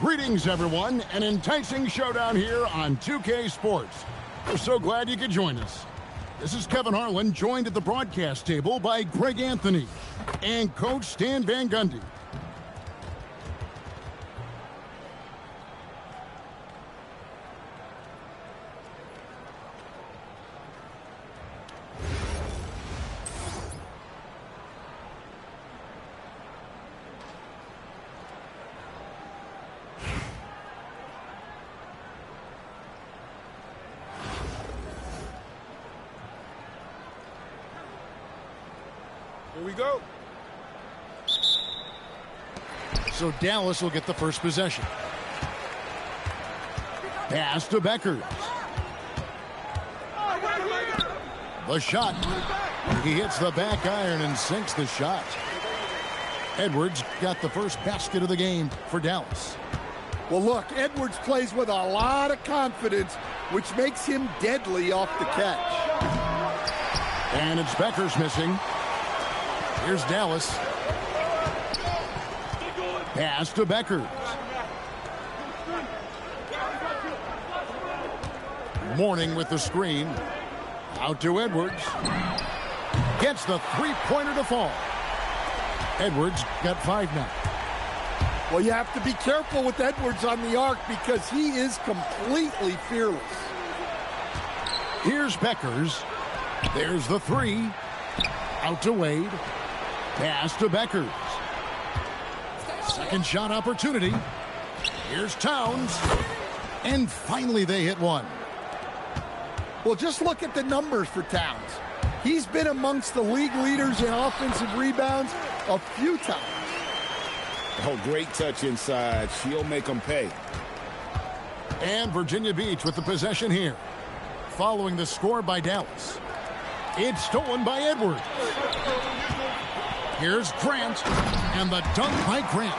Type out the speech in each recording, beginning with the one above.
Greetings, everyone. An enticing showdown here on 2K Sports. We're so glad you could join us. This is Kevin Harlan, joined at the broadcast table by Greg Anthony and Coach Stan Van Gundy. Here we go. So Dallas will get the first possession. Pass to Beckers. The shot. He hits the back iron and sinks the shot. Edwards got the first basket of the game for Dallas. Well, look, Edwards plays with a lot of confidence, which makes him deadly off the catch. And it's Beckers missing. Here's Dallas. Pass to Beckers. Mourning with the screen. Out to Edwards. Gets the three-pointer to fall. Edwards got 5 now. Well, you have to be careful with Edwards on the arc because he is completely fearless. Here's Beckers. There's the 3. Out to Wade. Pass to Beckers. Second shot opportunity. Here's Towns. And finally they hit one. Well, just look at the numbers for Towns. He's been amongst the league leaders in offensive rebounds a few times. Oh, great touch inside. She'll make them pay. And Virginia Beach with the possession here. Following the score by Dallas. It's stolen by Edwards. Here's Grant, and the dunk by Grant.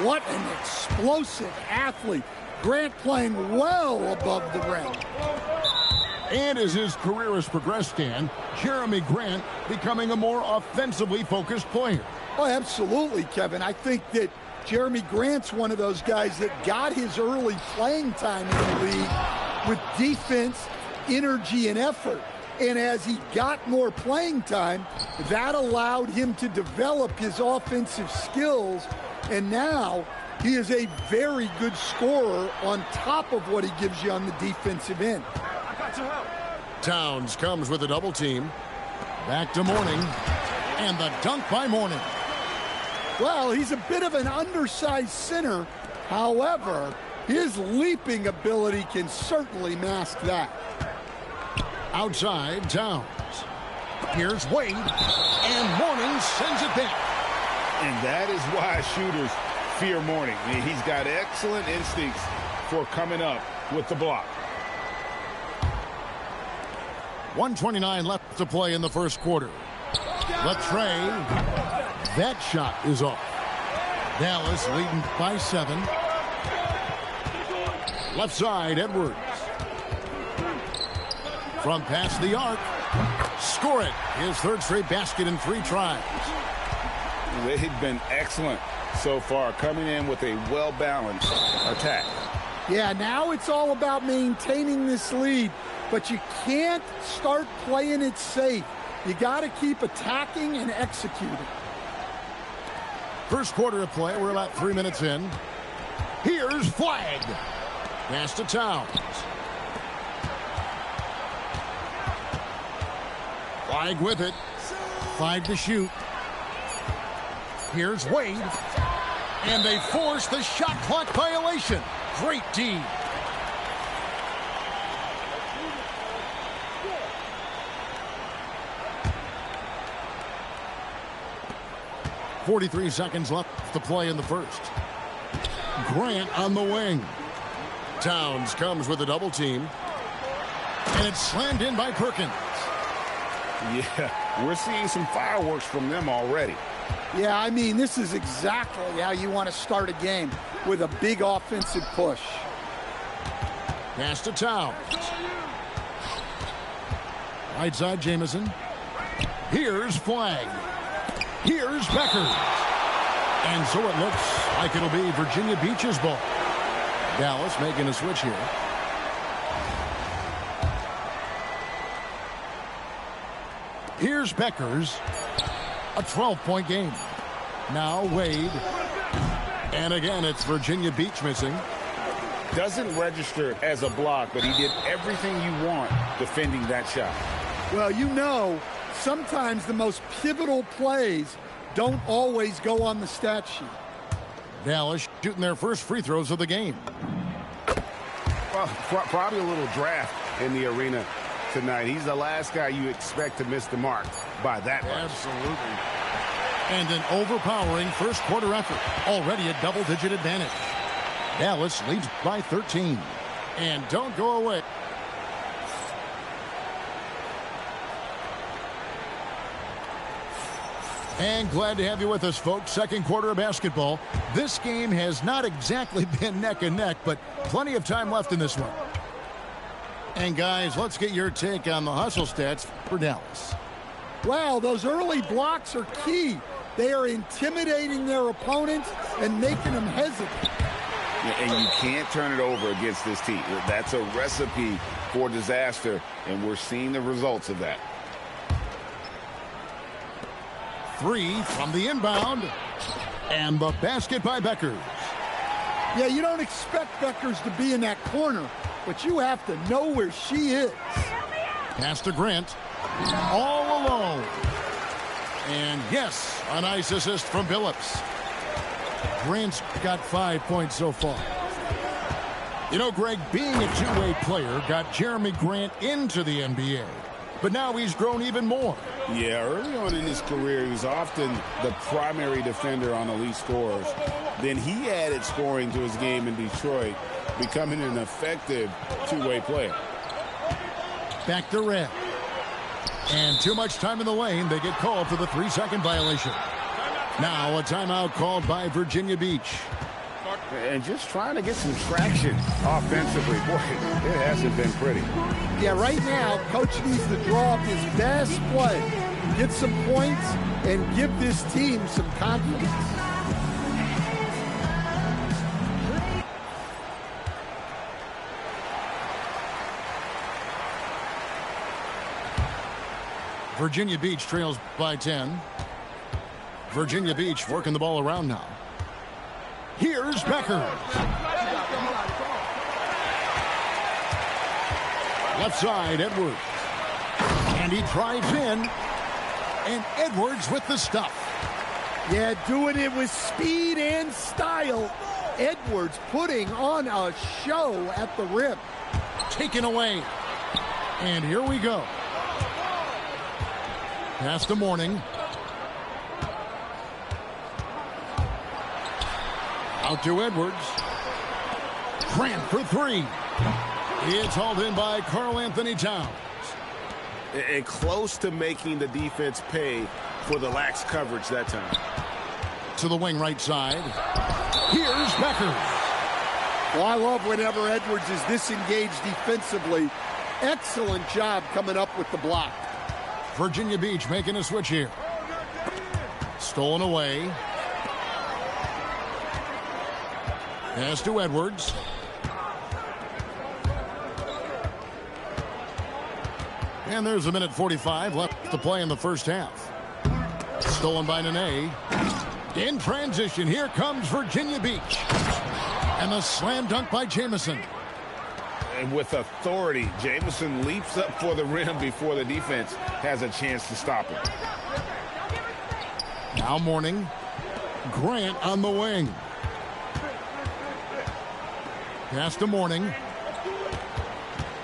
What an explosive athlete. Grant playing well above the rim. And as his career has progressed, Dan, Jeremy Grant becoming a more offensively focused player. Oh, absolutely, Kevin. I think that Jeremy Grant's one of those guys that got his early playing time in the league with defense, energy, and effort. And as he got more playing time, that allowed him to develop his offensive skills. And now he is a very good scorer on top of what he gives you on the defensive end. Towns comes with a double team. Back to Mourning. And the dunk by Mourning. Well, he's a bit of an undersized center. However, his leaping ability can certainly mask that. Outside, Towns. Here's Wade, and Mourning sends it back. And that is why shooters fear Mourning. I mean, he's got excellent instincts for coming up with the block. 1:29 left to play in the first quarter. Latrey, that shot is off. Dallas leading by 7. Left side, Edwards. From past the arc. Score it. His third straight basket in 3 tries. They've been excellent so far, coming in with a well-balanced attack. Yeah, now it's all about maintaining this lead, but you can't start playing it safe. You got to keep attacking and executing. First quarter of play. We're about 3 minutes in. Here's Flag. Pass to Towns. Flag with it. 5 to shoot. Here's Wade. And they force the shot clock violation. Great D. .43 seconds left to play in the first. Grant on the wing. Towns comes with a double team. And it's slammed in by Perkins. Yeah, we're seeing some fireworks from them already. Yeah, I mean, this is exactly how you want to start a game, with a big offensive push. Pass to Towns. Right side, Jamison. Here's Flag. Here's Beckers. And so it looks like it'll be Virginia Beach's ball. Dallas making a switch here. Here's Beckers. A 12-point game. Now Wade. And again, it's Virginia Beach missing. Doesn't register as a block, but he did everything you want defending that shot. Well, you know, sometimes the most pivotal plays don't always go on the stat sheet. Dallas shooting their first free throws of the game. Well, probably a little draft in the arena tonight. He's the last guy you expect to miss the mark by that much. Absolutely. And an overpowering first quarter effort. Already a double-digit advantage. Dallas leads by 13. And don't go away. And glad to have you with us, folks. Second quarter of basketball. This game has not exactly been neck and neck, but plenty of time left in this one. And guys, let's get your take on the hustle stats for Dallas. Wow, those early blocks are key. They are intimidating their opponents and making them hesitant. And you can't turn it over against this team. That's a recipe for disaster, and we're seeing the results of that. 3 from the inbound. And the basket by Beckers. Yeah, you don't expect Beckers to be in that corner, but you have to know where she is. Pass to Grant. All alone. And yes, a nice assist from Billups. Grant's got 5 points so far. You know, Greg, being a two-way player got Jeremy Grant into the NBA. But now he's grown even more. Yeah, early on in his career, he was often the primary defender on elite scorers. Then he added scoring to his game in Detroit, becoming an effective two-way player. Back to Red. And too much time in the lane. They get called for the 3-second violation. Now a timeout called by Virginia Beach. And just trying to get some traction offensively. Boy, it hasn't been pretty. Yeah, right now, coach needs to draw up his best play, get some points, and give this team some confidence. Virginia Beach trails by 10. Virginia Beach working the ball around now. Here's Beckers. Left side, Edwards. And he drives in. And Edwards with the stuff. Yeah, doing it with speed and style. Edwards putting on a show at the rim. Taken away. And here we go. Pass to Mourning. Out to Edwards. Grant for 3. It's hauled in by Karl Anthony Towns. And close to making the defense pay for the lax coverage that time. To the wing right side. Here's Beckers. Well, I love whenever Edwards is disengaged defensively. Excellent job coming up with the block. Virginia Beach making a switch here. Stolen away. Pass to Edwards. And there's 1:45 left to play in the first half. Stolen by Nene. In transition, here comes Virginia Beach. And the slam dunk by Jamison. And with authority, Jamison leaps up for the rim before the defense has a chance to stop him. Now Mourning. Grant on the wing. Pass to Mourning.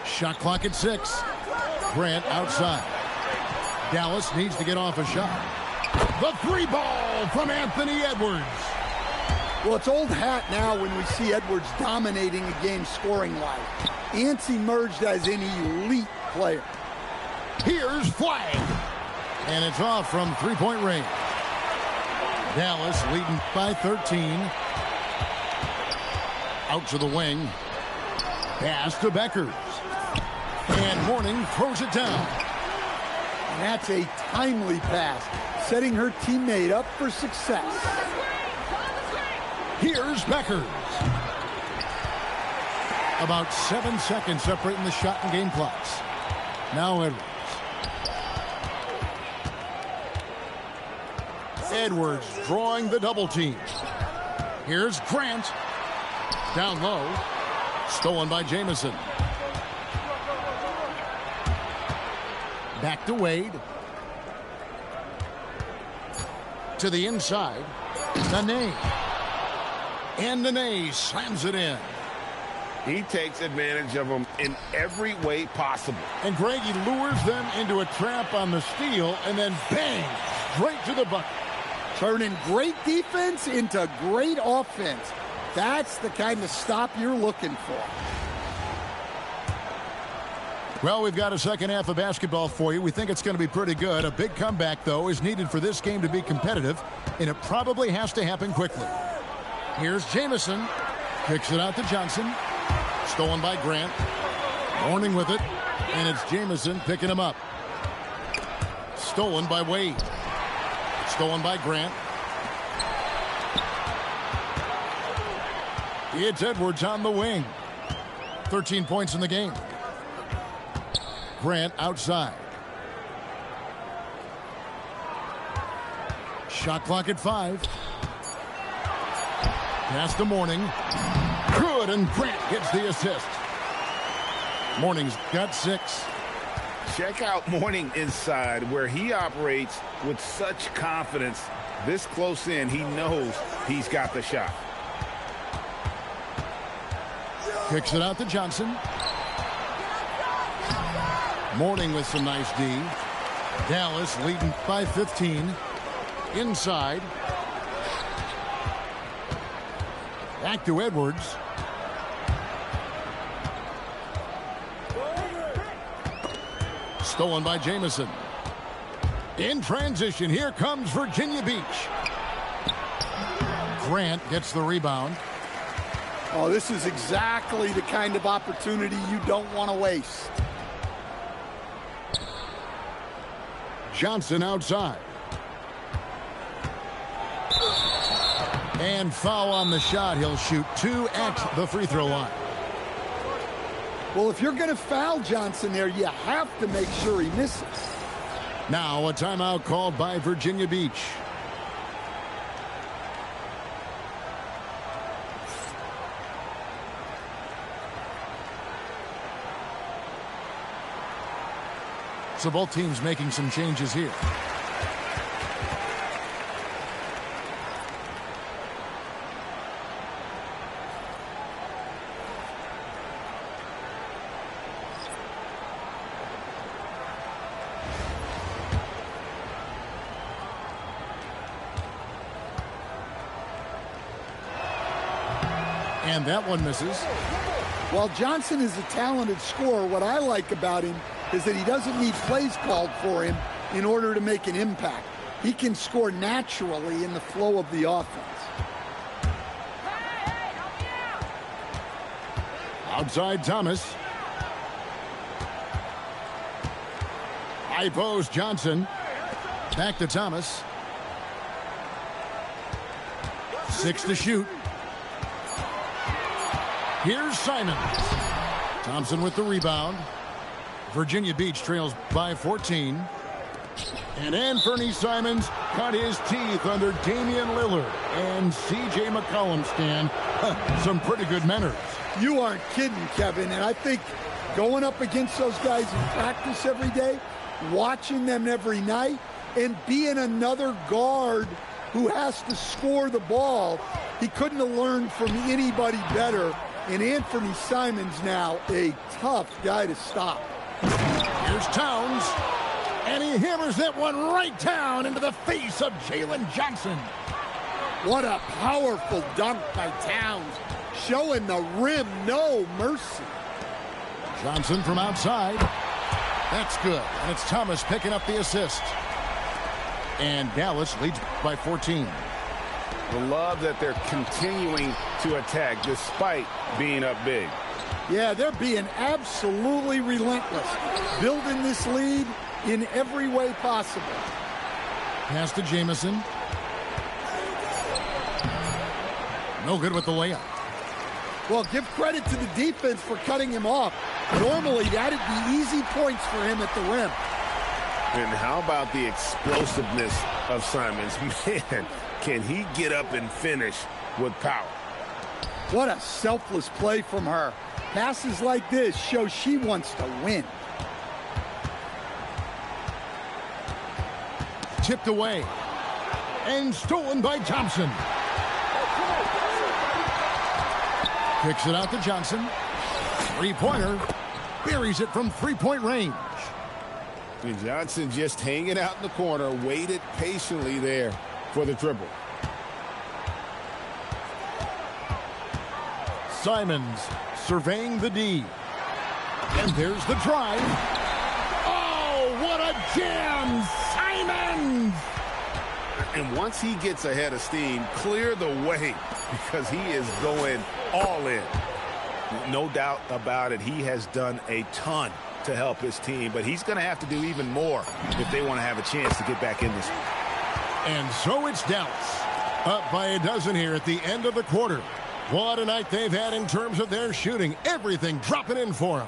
Shot clock at 6. Grant outside. Dallas needs to get off a shot. The 3 ball from Anthony Edwards. Well, it's old hat now when we see Edwards dominating a game scoring line. Ants emerged as an elite player. Here's Flag. And it's off from 3-point range. Dallas leading by 13. Out to the wing. Pass to Beckers. And Mourning throws it down. And that's a timely pass, setting her teammate up for success. Here's Beckers. About 7 seconds separating the shot and game clocks. Now Edwards. Edwards drawing the double team. Here's Grant. Down low. Stolen by Jamison. Back to Wade. To the inside. Nene. And Nene slams it in. He takes advantage of them in every way possible. And Greg, he lures them into a trap on the steal, and then bang, straight to the bucket. Turning great defense into great offense. That's the kind of stop you're looking for. Well, we've got a second half of basketball for you. We think it's going to be pretty good. A big comeback, though, is needed for this game to be competitive, and it probably has to happen quickly. Here's Jamison. Kicks it out to Johnson. Stolen by Grant. Warning with it, and it's Jamison picking him up. Stolen by Wade. Stolen by Grant. It's Edwards on the wing. 13 points in the game. Grant outside. Shot clock at 5. Pass to Mourning. Good, and Grant gets the assist. Mourning's got 6. Check out Mourning inside, where he operates with such confidence. This close in, he knows he's got the shot. Kicks it out to Johnson. Mourning with some nice D. Dallas leading by 15. Inside. Back to Edwards. Stolen by Jamison. In transition, here comes Virginia Beach. Grant gets the rebound. Oh, this is exactly the kind of opportunity you don't want to waste. Johnson outside. And foul on the shot. He'll shoot 2 at the free throw line. Well, if you're going to foul Johnson there, you have to make sure he misses. Now a timeout called by Virginia Beach. So both teams making some changes here. And that one misses. While Johnson is a talented scorer, what I like about him is that he doesn't need plays called for him in order to make an impact. He can score naturally in the flow of the offense. Outside Thomas. High post Johnson. Back to Thomas. 6 to shoot. Here's Simons. Thompson with the rebound. Virginia Beach trails by 14. And Anthony Simons cut his teeth under Damian Lillard and C.J. McCollum. Stan, some pretty good manners. You aren't kidding, Kevin. And I think going up against those guys in practice every day, watching them every night, and being another guard who has to score the ball, he couldn't have learned from anybody better. And Anthony Simons now a tough guy to stop. Here's Towns. And he hammers that one right down into the face of Jalen Johnson. What a powerful dunk by Towns. Showing the rim no mercy. Johnson from outside. That's good. And it's Thomas picking up the assist. And Dallas leads by 14. I love that they're continuing to attack despite being up big. Yeah, they're being absolutely relentless. Building this lead in every way possible. Pass to Jamison. No good with the layup. Well, give credit to the defense for cutting him off. Normally, that'd be easy points for him at the rim. And how about the explosiveness of Simons? Man, can he get up and finish with power? What a selfless play from her. Passes like this show she wants to win. Tipped away. And stolen by Thompson. Kicks it out to Johnson. Three-pointer. Buries it from three-point range. And Johnson just hanging out in the corner, waited patiently there for the triple. Simons surveying the D. And there's the drive. Oh, what a jam! Simons! And once he gets ahead of steam, clear the way because he is going all in. No doubt about it, he has done a ton to help his team, but he's going to have to do even more if they want to have a chance to get back in this one. And so it's Dallas up by a dozen here at the end of the quarter. What a night they've had in terms of their shooting. Everything dropping in for them.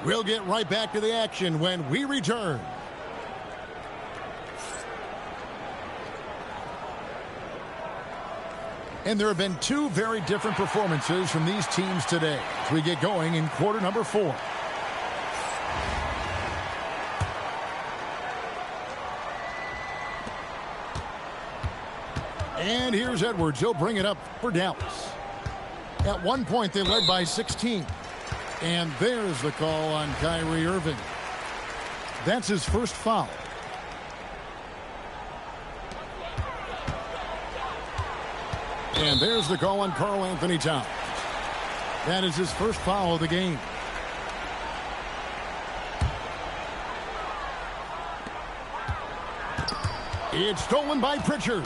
We'll get right back to the action when we return. And there have been two very different performances from these teams today as we get going in quarter number 4. And here's Edwards. He'll bring it up for Dallas. At one point, they led by 16. And there's the call on Kyrie Irving. That's his first foul. And there's the call on Karl Anthony Towns. That is his first foul of the game. It's stolen by Pritchard.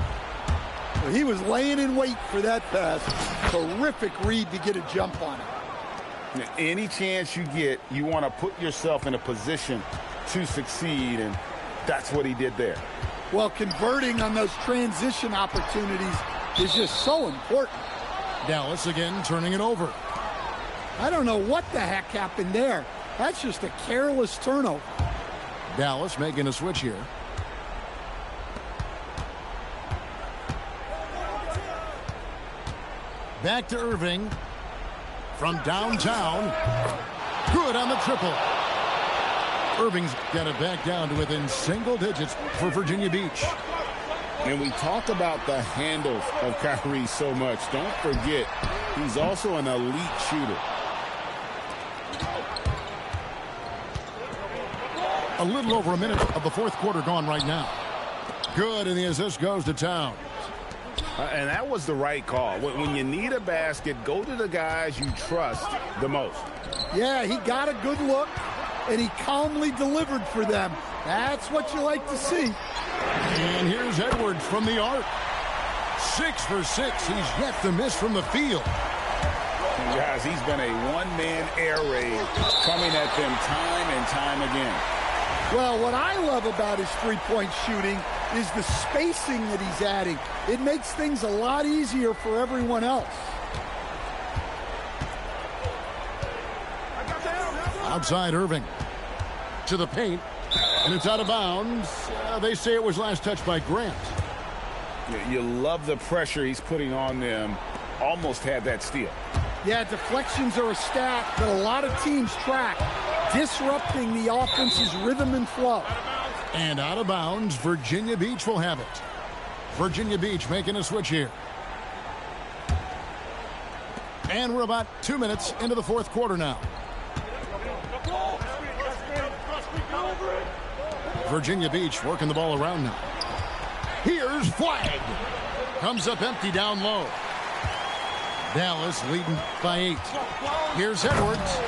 He was laying in wait for that pass. Terrific read to get a jump on it. Any chance you get, you want to put yourself in a position to succeed, and that's what he did there. Well, converting on those transition opportunities is just so important. Dallas again turning it over. I don't know what the heck happened there. That's just a careless turnover. Dallas making a switch here. Back to Irving. From downtown. Good on the triple. Irving's got it back down to within single digits for Virginia Beach. And we talk about the handles of Kyrie so much. Don't forget, he's also an elite shooter. A little over a minute of the fourth quarter gone right now. Good, and the assist goes to Towns. And that was the right call. When you need a basket, go to the guys you trust the most. Yeah, he got a good look, and he calmly delivered for them. That's what you like to see. And here's Edwards from the arc. 6 for 6. He's yet to miss from the field. And guys, he's been a one-man air raid coming at them time and time again. Well, what I love about his three-point shooting is the spacing that he's adding. It makes things a lot easier for everyone else. Outside Irving. To the paint. And it's out of bounds. They say it was last touched by Grant. You love the pressure he's putting on them. Almost had that steal. Yeah, deflections are a stat that a lot of teams track, disrupting the offense's rhythm and flow. And out of bounds, Virginia Beach will have it. Virginia Beach making a switch here. And we're about 2 minutes into the fourth quarter now. Virginia Beach working the ball around now. Here's Flagg. Comes up empty down low. Dallas leading by 8. Here's Edwards.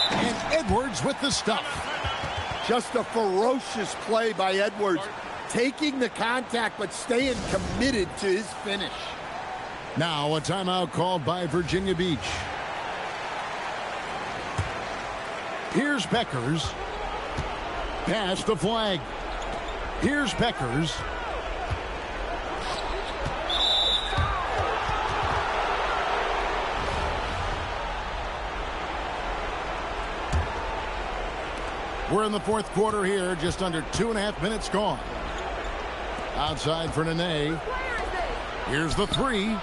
And Edwards with the stuff. Just a ferocious play by Edwards. Taking the contact, but staying committed to his finish. Now a timeout called by Virginia Beach. Here's Beckers. Pass to Flagg. Here's Beckers. We're in the fourth quarter here, just under 2.5 minutes gone. Outside for Nene. Here's the three.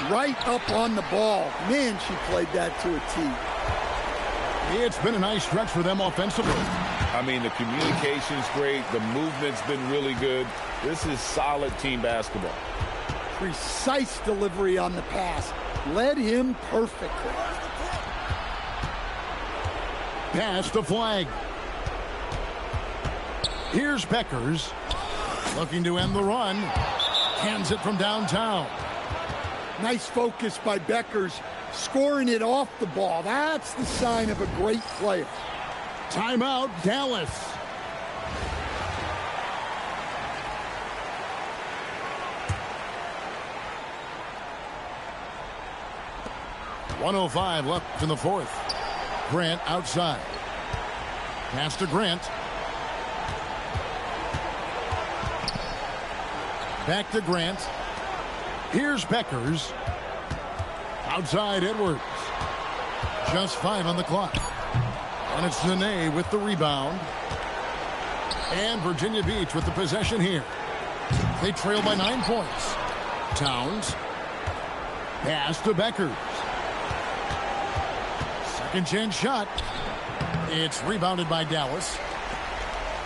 Right up on the ball. Man, she played that to a T. It's been a nice stretch for them offensively. I mean, the communication's great. The movement's been really good. This is solid team basketball. Precise delivery on the pass. Led him perfectly. Pass to Flag. Here's Beckers. Looking to end the run. Hands it from downtown. Nice focus by Beckers. Scoring it off the ball. That's the sign of a great player. Timeout, Dallas. .105 left in the fourth. Grant outside. Pass to Grant. Back to Grant. Here's Beckers. Outside Edwards. Just 5 on the clock. And it's Nene with the rebound. And Virginia Beach with the possession here. They trail by 9 points. Towns. Pass to Beckers. Second chance shot. It's rebounded by Dallas.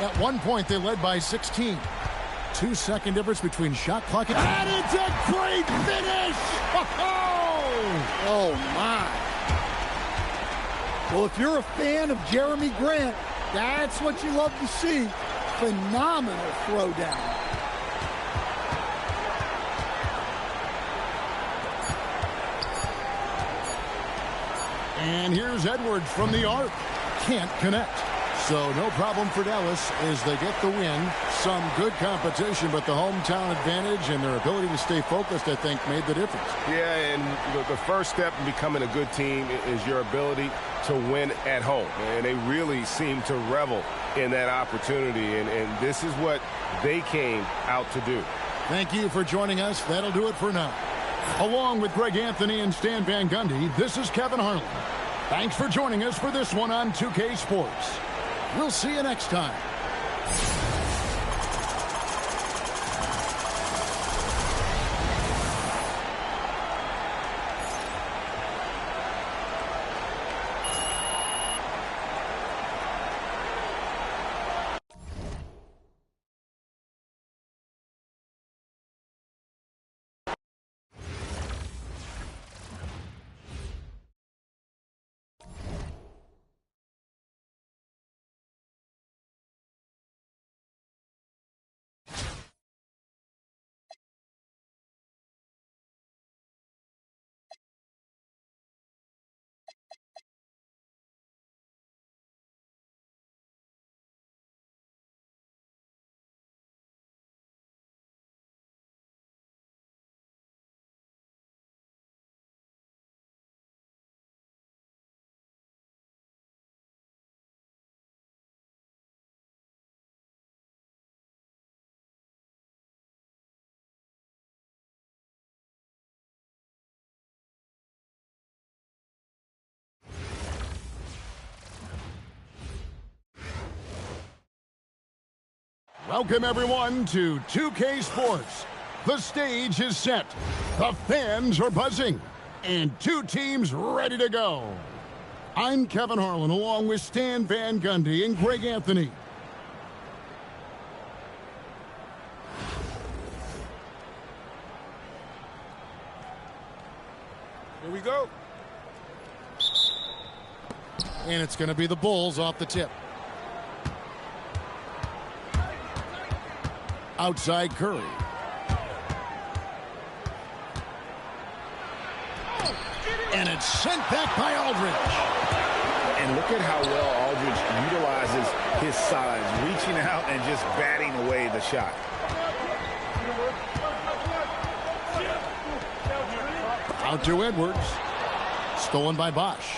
At one point, they led by 16. 2-second difference between shot clock and it's a great finish! Oh, my. Well, if you're a fan of Jeremy Grant, that's what you love to see. Phenomenal throwdown. And here's Edwards from the arc. Can't connect. So no problem for Dallas as they get the win. Some good competition, but the hometown advantage and their ability to stay focused, I think, made the difference. Yeah, and the first step in becoming a good team is your ability to win at home. And they really seem to revel in that opportunity, and this is what they came out to do. Thank you for joining us. That'll do it for now. Along with Greg Anthony and Stan Van Gundy, this is Kevin Harlan. Thanks for joining us for this one on 2K Sports. We'll see you next time. Welcome, everyone, to 2K Sports. The stage is set. The fans are buzzing. And two teams ready to go. I'm Kevin Harlan, along with Stan Van Gundy and Greg Anthony. Here we go. And it's going to be the Bulls off the tip. Outside Curry. And it's sent back by Aldridge. And look at how well Aldridge utilizes his size, reaching out and just batting away the shot. Out to Edwards. Stolen by Bosch.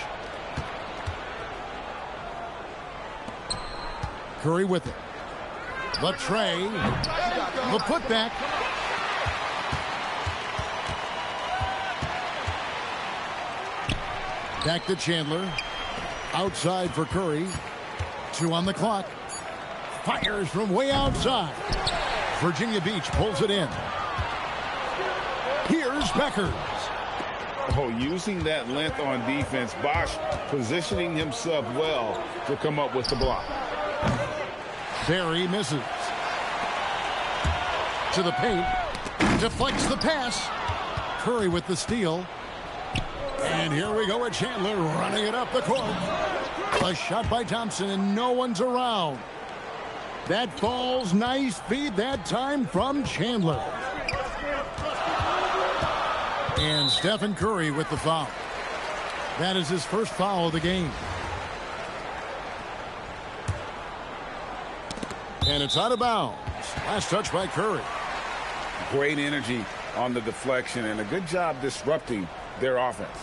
Curry with it. The tray. The putback. Back to Chandler. Outside for Curry. 2 on the clock. Fires from way outside. Virginia Beach pulls it in. Here's Beckers. Oh, using that length on defense, Bosch positioning himself well to come up with the block. Barry misses. To the paint. Deflects the pass. Curry with the steal. And here we go with Chandler running it up the court. A shot by Thompson, and no one's around. That falls. Nice feed that time from Chandler. And Stephen Curry with the foul. That is his first foul of the game. And it's out of bounds. Last touch by Curry. Great energy on the deflection and a good job disrupting their offense.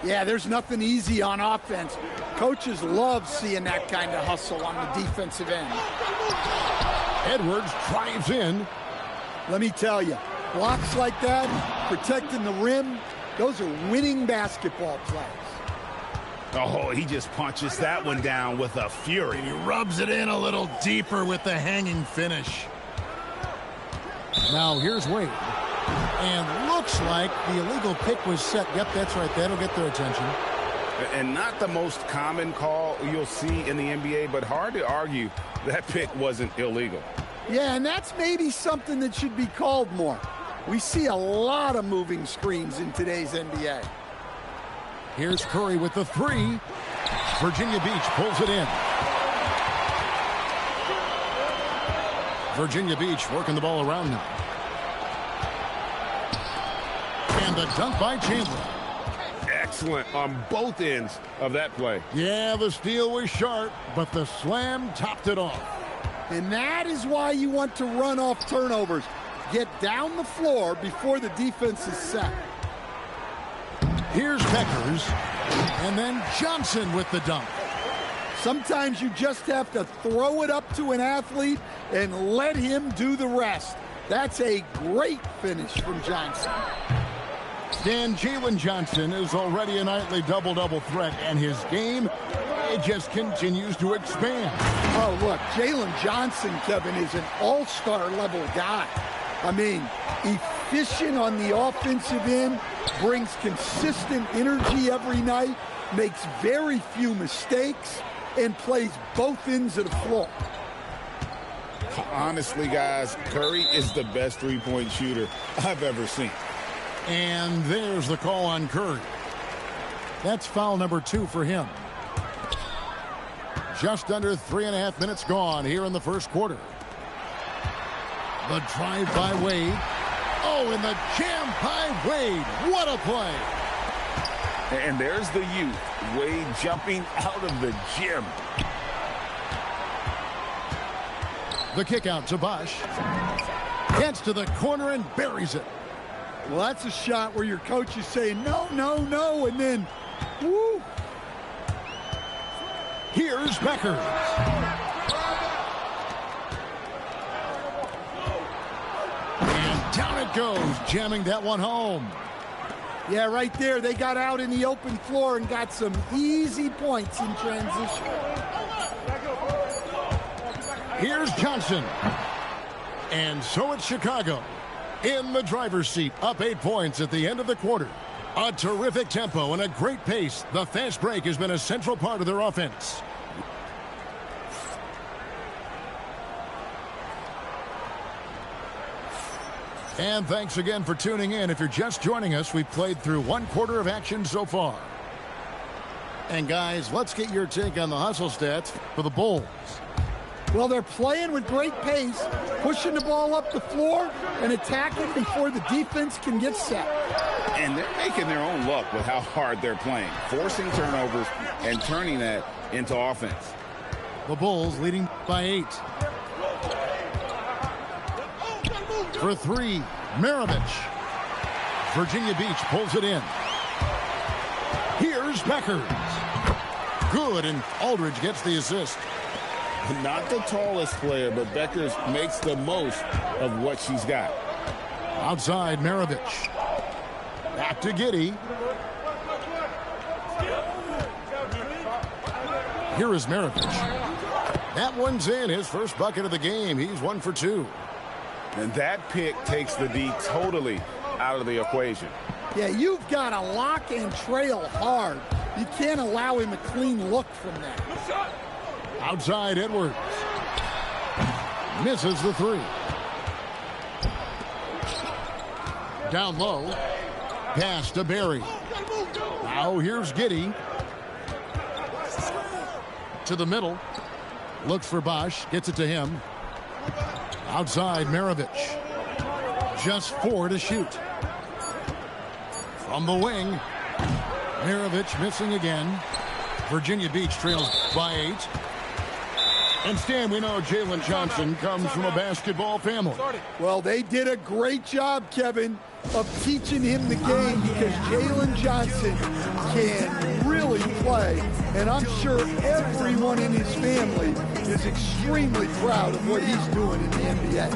Yeah, there's nothing easy on offense. Coaches love seeing that kind of hustle on the defensive end. Edwards drives in. Let me tell you, blocks like that, protecting the rim, those are winning basketball plays. Oh, he just punches that one down with a fury. He rubs it in a little deeper with the hanging finish. Now here's Wade. And looks like the illegal pick was set. Yep, that's right. That'll get their attention. And not the most common call you'll see in the NBA, but hard to argue that pick wasn't illegal. Yeah, and that's maybe something that should be called more. We see a lot of moving screens in today's NBA. Here's Curry with the 3. Virginia Beach pulls it in. Virginia Beach working the ball around now. And the dunk by Chandler. Excellent on both ends of that play. Yeah, the steal was sharp, but the slam topped it off. And that is why you want to run off turnovers. Get down the floor before the defense is set. Here's Beckers. And then Johnson with the dunk. Sometimes you just have to throw it up to an athlete and let him do the rest. That's a great finish from Johnson. Dan Jalen Johnson is already a nightly double-double threat, and his game, it just continues to expand. Oh, look, Jalen Johnson, Kevin, is an all-star level guy. I mean, efficient on the offensive end, brings consistent energy every night, makes very few mistakes, and plays both ends of the floor. Honestly, guys, Curry is the best three-point shooter I've ever seen. And there's the call on Curry. That's foul number 2 for him. Just under 3.5 minutes gone here in the first quarter. The drive by Wade. Oh, and the jam by Wade. What a play. And there's the youth, Wade jumping out of the gym. The kick out to Bosch. Gets to the corner and buries it. Well, that's a shot where your coach is saying, no, no, no, and then, woo. Here's Beckers. And down it goes, jamming that one home. Yeah, right there, they got out in the open floor and got some easy points in transition. Here's Johnson. And so it's Chicago in the driver's seat, up 8 points at the end of the quarter. A terrific tempo and a great pace. The fast break has been a central part of their offense. And thanks again for tuning in. If you're just joining us, we've played through 1 quarter of action so far. And guys, let's get your take on the hustle stats for the Bulls. Well, they're playing with great pace, pushing the ball up the floor and attacking before the defense can get set. And they're making their own luck with how hard they're playing, forcing turnovers and turning that into offense. The Bulls leading by 8. For 3, Maravich. Virginia Beach pulls it in. Here's Beckers. Good, and Aldridge gets the assist. Not the tallest player, but Beckers makes the most of what she's got. Outside, Maravich. Back to Giddey. Here is Maravich. That one's in, his first bucket of the game. He's 1 for 2. And that pick takes the D totally out of the equation. Yeah, you've got to lock and trail hard. You can't allow him a clean look from that. Outside Edwards. Misses the 3. Down low. Pass to Barry. Now here's Giddey. To the middle. Looks for Bosch. Gets it to him. Outside Maravich. Just 4 to shoot. From the wing. Maravich missing again. Virginia Beach trails by 8. And Stan, we know Jalen Johnson comes from a basketball family. Well, they did a great job, Kevin, of teaching him the game because Jalen Johnson can really play. And I'm sure everyone in his family is extremely proud of what he's doing in the NBA.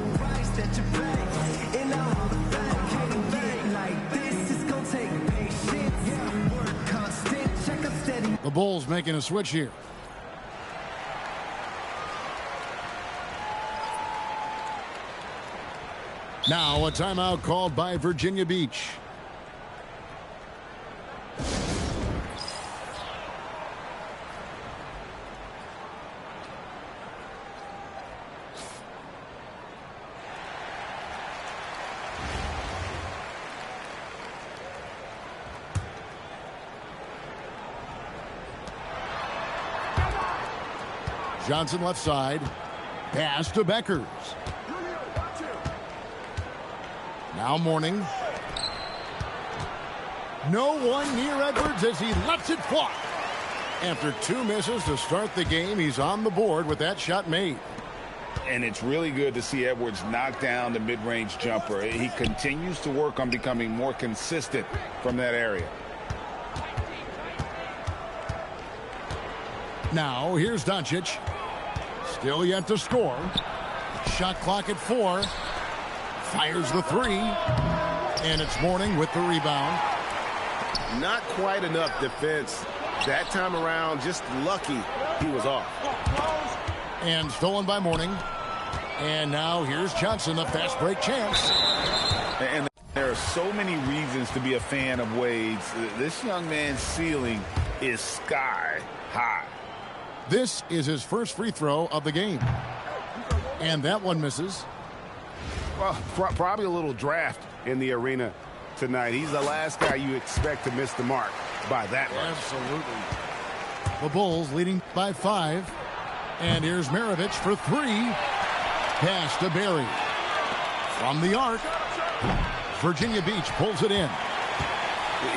The Bulls making a switch here. Now a timeout called by Virginia Beach. Johnson left side. Pass to Beckers. Now Mourning. No one near Edwards as he lets it fly. After 2 misses to start the game, he's on the board with that shot made. And it's really good to see Edwards knock down the mid-range jumper. He continues to work on becoming more consistent from that area. Now here's Doncic. Still yet to score. Shot clock at 4. Fires the 3. And it's Mourning with the rebound. Not quite enough defense that time around. Just lucky he was off. And stolen by Mourning. And now here's Johnson, a fast break chance. And there are so many reasons to be a fan of Wade's. This young man's ceiling is sky high. This is his first free throw of the game. And that one misses. Well, probably a little draft in the arena tonight. He's the last guy you expect to miss the mark by that much. Absolutely. The Bulls leading by 5. And here's Maravich for 3. Pass to Barry. From the arc. Virginia Beach pulls it in.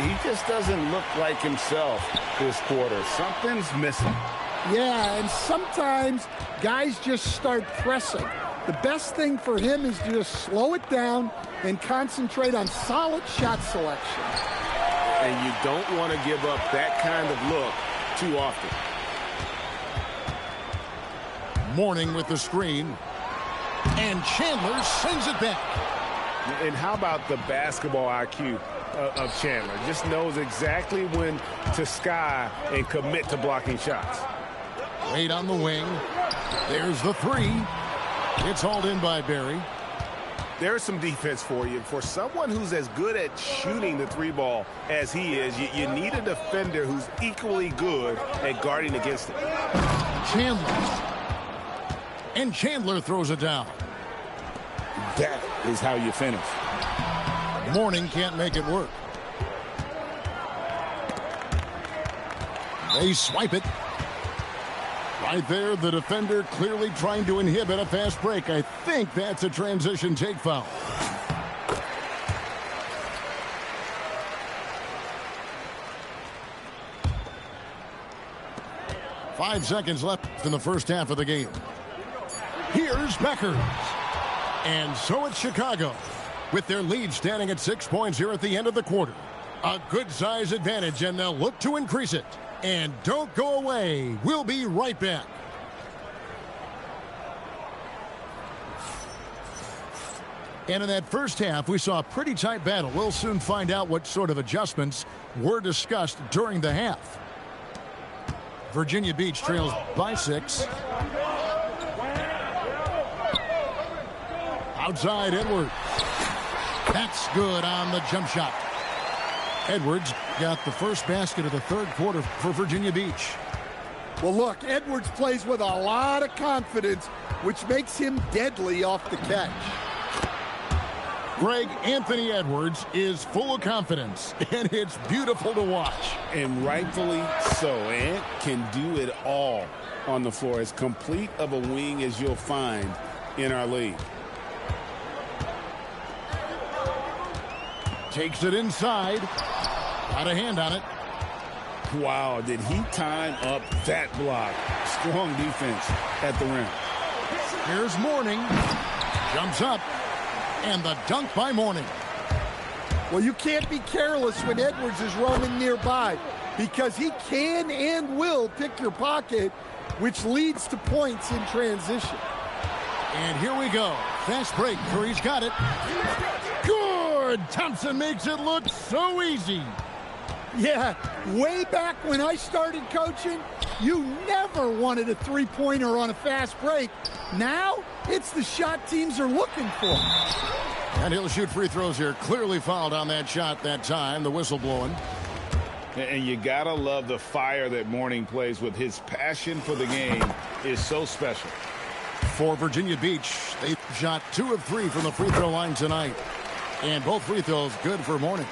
He just doesn't look like himself this quarter. Something's missing. Yeah, and sometimes guys just start pressing. The best thing for him is to just slow it down and concentrate on solid shot selection. And you don't want to give up that kind of look too often. Mourning with the screen. And Chandler sends it back. And how about the basketball IQ of Chandler? Just knows exactly when to sky and commit to blocking shots. Wade on the wing. There's the 3. It's hauled in by Barry. There's some defense for you. For someone who's as good at shooting the 3 ball as he is, you need a defender who's equally good at guarding against it. Chandler. And Chandler throws it down. That is how you finish. Mourning can't make it work. They swipe it. Right there, the defender clearly trying to inhibit a fast break. I think that's a transition take foul. Five seconds left in the first half of the game. Here's Beckers. And so it's Chicago, with their lead standing at 6 points here at the end of the quarter. A good size advantage, and they'll look to increase it. And don't go away. We'll be right back. And in that first half, we saw a pretty tight battle. We'll soon find out what sort of adjustments were discussed during the half. Virginia Beach trails by 6. Outside Edwards. That's good on the jump shot. Edwards got the first basket of the third quarter for Virginia Beach. Well, look, Edwards plays with a lot of confidence, which makes him deadly off the catch. Greg, Anthony Edwards is full of confidence, and it's beautiful to watch. And rightfully so. Ant can do it all on the floor, as complete of a wing as you'll find in our league. Takes it inside. Got a hand on it. Wow, did he time up that block? Strong defense at the rim. Here's Mourning. Jumps up. And the dunk by Mourning. Well, you can't be careless when Edwards is roaming nearby, because he can and will pick your pocket, which leads to points in transition. And here we go. Fast break. Curry's got it. Good! Thompson makes it look so easy. Yeah, way back when I started coaching, you never wanted a three-pointer on a fast break. Now, it's the shot teams are looking for. And he'll shoot free throws here. Clearly fouled on that shot that time. The whistle blowing. And you gotta love the fire that Mourning plays with. His passion for the game is so special. For Virginia Beach, they shot 2 of 3 from the free throw line tonight. And both free throws good for Mourning.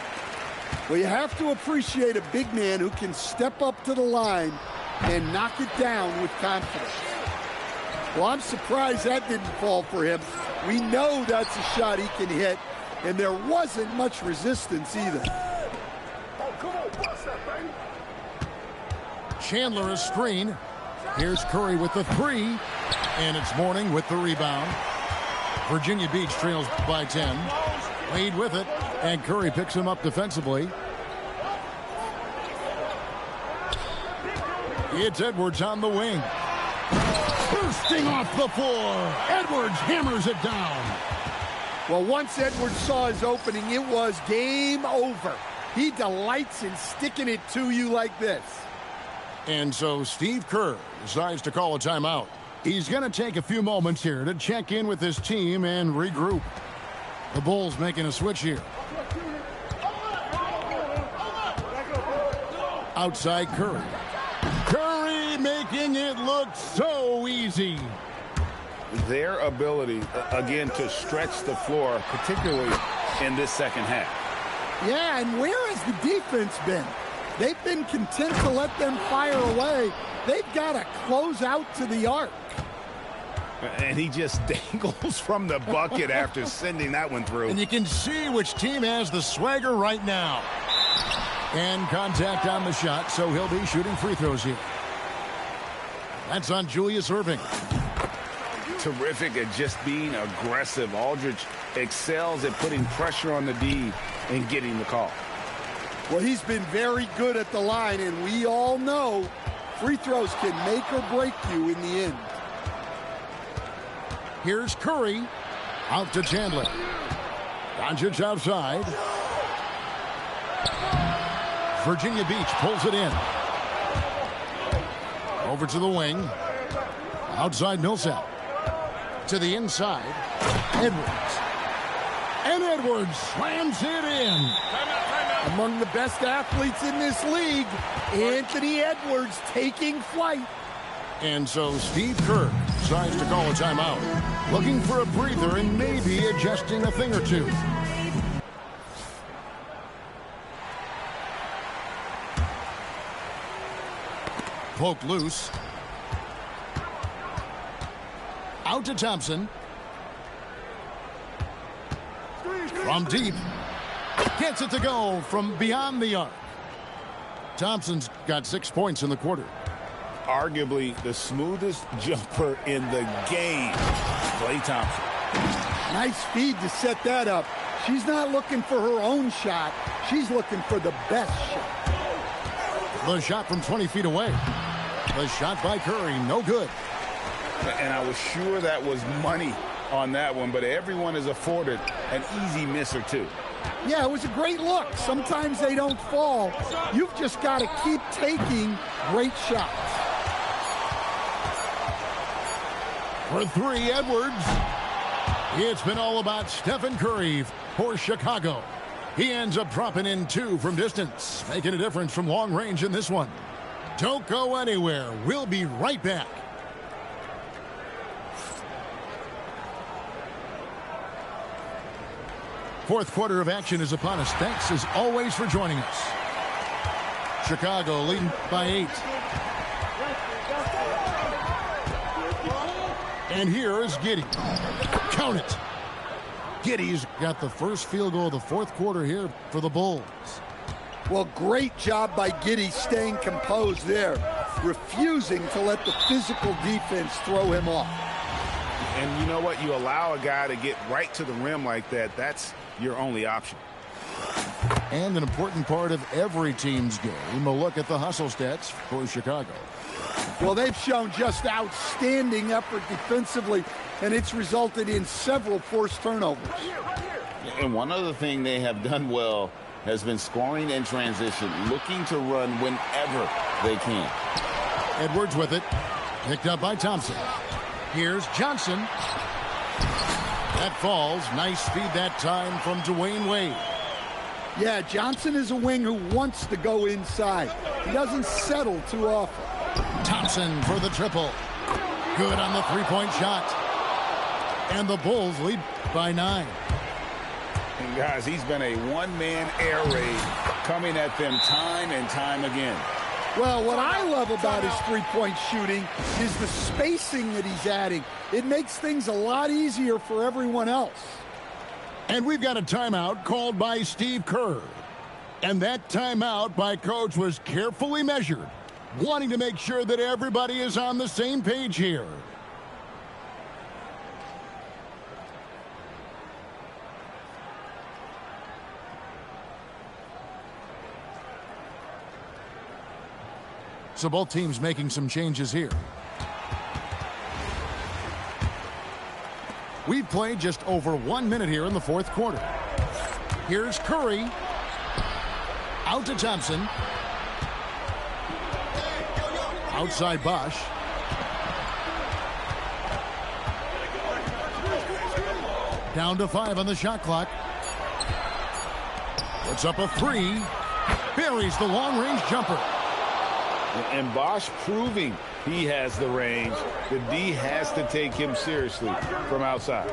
Well, you have to appreciate a big man who can step up to the line and knock it down with confidence. Well, I'm surprised that didn't fall for him. We know that's a shot he can hit, and there wasn't much resistance either. Chandler a screen. Here's Curry with the 3, and it's Mourning with the rebound. Virginia Beach trails by 10. Lead with it, and Curry picks him up defensively. It's Edwards on the wing. Bursting off the floor. Edwards hammers it down. Well, once Edwards saw his opening, it was game over. He delights in sticking it to you like this. And so Steve Kerr decides to call a timeout. He's going to take a few moments here to check in with his team and regroup. The Bulls making a switch here. Outside Curry. Curry making it look so easy. Their ability, again, to stretch the floor, particularly in this second half. Yeah, and where has the defense been? They've been content to let them fire away. They've got to close out to the arc. And he just dangles from the bucket after sending that one through. And you can see which team has the swagger right now. And contact on the shot, so he'll be shooting free throws here. That's on Julius Erving. Terrific at just being aggressive. Aldridge excels at putting pressure on the D and getting the call. Well, he's been very good at the line, and we all know free throws can make or break you in the end. Here's Curry. Out to Chandler. Doncic outside. Virginia Beach pulls it in. Over to the wing. Outside Millsap. To the inside. Edwards. And Edwards slams it in. Among the best athletes in this league, Anthony Edwards taking flight. And so Steve Kerr decides to call a timeout. Looking for a breather and maybe adjusting a thing or two. Poked loose. Out to Thompson. From deep. Gets it to go from beyond the arc. Thompson's got 6 points in the quarter. Arguably the smoothest jumper in the game. Klay Thompson. Nice feed to set that up. She's not looking for her own shot. She's looking for the best shot. The shot from 20 feet away. The shot by Curry, no good. And I was sure that was money on that one, but everyone is afforded an easy miss or two. Yeah, it was a great look. Sometimes they don't fall. You've just got to keep taking great shots. For 3, Edwards. It's been all about Stephen Curry for Chicago. He ends up dropping in 2 from distance, making a difference from long range in this one. Don't go anywhere. We'll be right back. Fourth quarter of action is upon us. Thanks as always for joining us. Chicago leading by 8. And here is Giddey. Count it. Giddey's got the first field goal of the fourth quarter here for the Bulls. Well, great job by Giddey staying composed there, refusing to let the physical defense throw him off. And you know what? You allow a guy to get right to the rim like that, that's your only option. And an important part of every team's game, a look at the hustle stats for Chicago. Well, they've shown just outstanding effort defensively, and it's resulted in several forced turnovers. And one other thing they have done well has been scoring in transition, looking to run whenever they can. Edwards with it. Picked up by Thompson. Here's Johnson. That falls. Nice speed that time from Dwayne Wade. Yeah, Johnson is a wing who wants to go inside. He doesn't settle too often. Thompson for the triple. Good on the three-point shot. And the Bulls lead by 9. And guys, he's been a one-man air raid coming at them time and time again. Well, what I love about his three-point shooting is the spacing that he's adding. It makes things a lot easier for everyone else. And we've got a timeout called by Steve Kerr. And that timeout by Coach was carefully measured, wanting to make sure that everybody is on the same page here. So both teams making some changes here. We've played just over 1 minute here in the fourth quarter. Here's Curry. Out to Thompson. Outside Bosch. Down to 5 on the shot clock. Puts up a 3. Buries the long-range jumper. And Bosch proving he has the range. The D has to take him seriously from outside.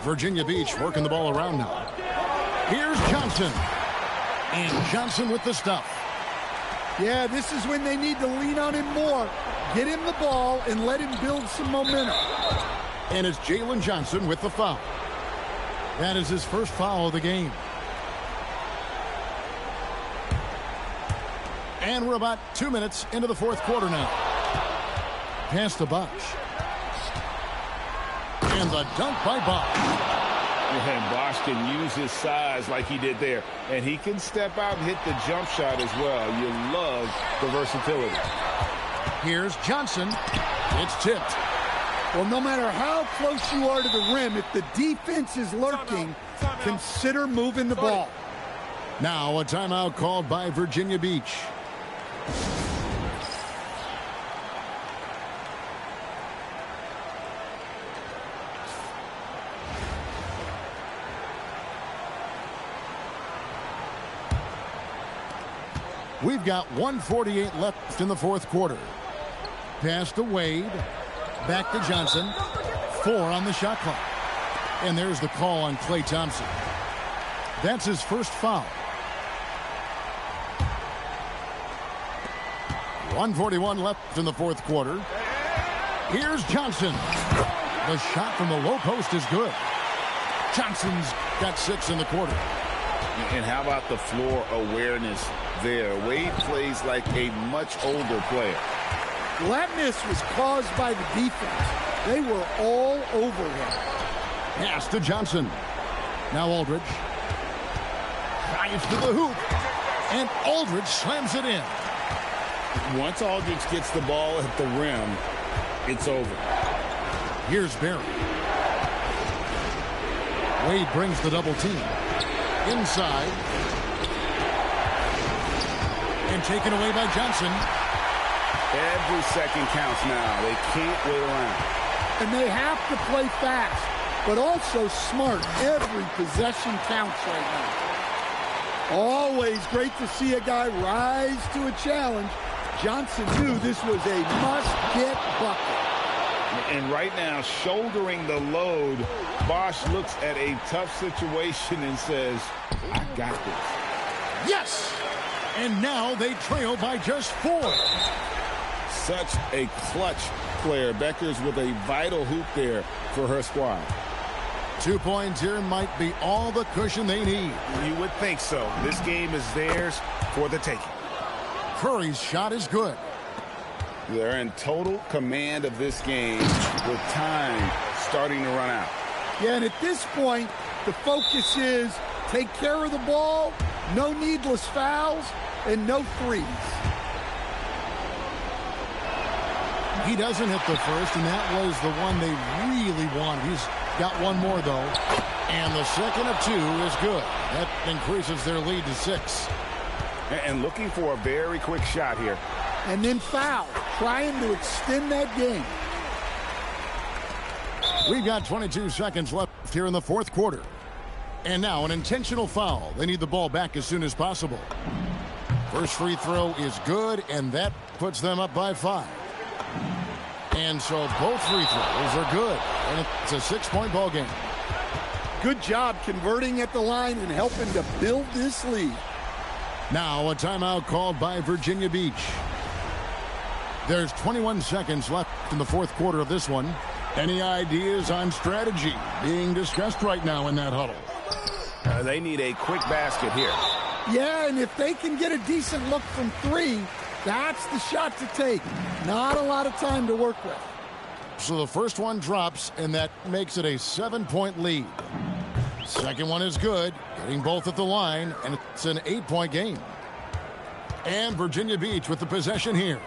Virginia Beach working the ball around now. Here's Johnson. And Johnson with the stuff. Yeah, this is when they need to lean on him more. Get him the ball and let him build some momentum. And it's Jalen Johnson with the foul. That is his first foul of the game. And we're about 2 minutes into the fourth quarter now. Pass to Bosch. And the dunk by Bosch. And Bosch can use his size like he did there. And he can step out and hit the jump shot as well. You love the versatility. Here's Johnson. It's tipped. Well, no matter how close you are to the rim, if the defense is lurking, consider moving the ball. Now a timeout called by Virginia Beach. We've got 1:48 left in the fourth quarter. Pass to Wade. Back to Johnson. 4 on the shot clock. And there's the call on Klay Thompson. That's his first foul. 1:41 left in the fourth quarter. Here's Johnson. The shot from the low post is good. Johnson's got 6 in the quarter. And how about the floor awareness there? Wade plays like a much older player. That miss was caused by the defense. They were all over him. Pass to Johnson. Now Aldridge. Drives to the hoop. And Aldridge slams it in. Once Aldridge gets the ball at the rim, it's over. Here's Barry. Wade brings the double team. Inside. And taken away by Johnson. Every second counts now. They can't wait around. And they have to play fast. but also smart. Every possession counts right now. Always great to see a guy rise to a challenge. Johnson knew this was a must-get bucket. And right now, shouldering the load, Bosch looks at a tough situation and says, I got this. Yes! And now they trail by just 4. Such a clutch player. Becker's with a vital hoop there for her squad. 2 points here might be all the cushion they need. You would think so. This game is theirs for the taking. Curry's shot is good. They're in total command of this game with time starting to run out. Yeah, and at this point, the focus is take care of the ball, no needless fouls, and no threes. He doesn't hit the first, and that was the one they really wanted. He's got one more, though. And the second of 2 is good. That increases their lead to 6. And looking for a very quick shot here. And then foul, trying to extend that game. We've got 22 seconds left here in the fourth quarter. And now an intentional foul. They need the ball back as soon as possible. First free throw is good, and that puts them up by 5. And so both free throws are good, and it's a 6-point ball game. Good job converting at the line and helping to build this lead. Now a timeout called by Virginia Beach. There's 21 seconds left in the fourth quarter of this one. Any ideas on strategy being discussed right now in that huddle? They need a quick basket here. Yeah, and if they can get a decent look from 3, that's the shot to take. Not a lot of time to work with. So the first one drops, and that makes it a 7-point lead. Second one is good, getting both at the line, and it's an 8-point game. And Virginia Beach with the possession here.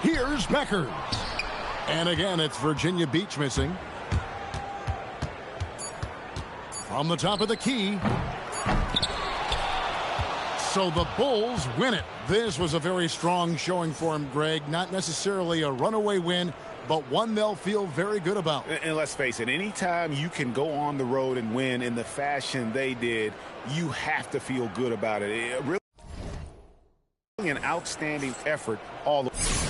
Here's Beckers. And again, it's Virginia Beach missing. From the top of the key. So the Bulls win it. This was a very strong showing for him, Greg. Not necessarily a runaway win, but one they'll feel very good about. And let's face it, anytime you can go on the road and win in the fashion they did, you have to feel good about it. Really an outstanding effort all the way.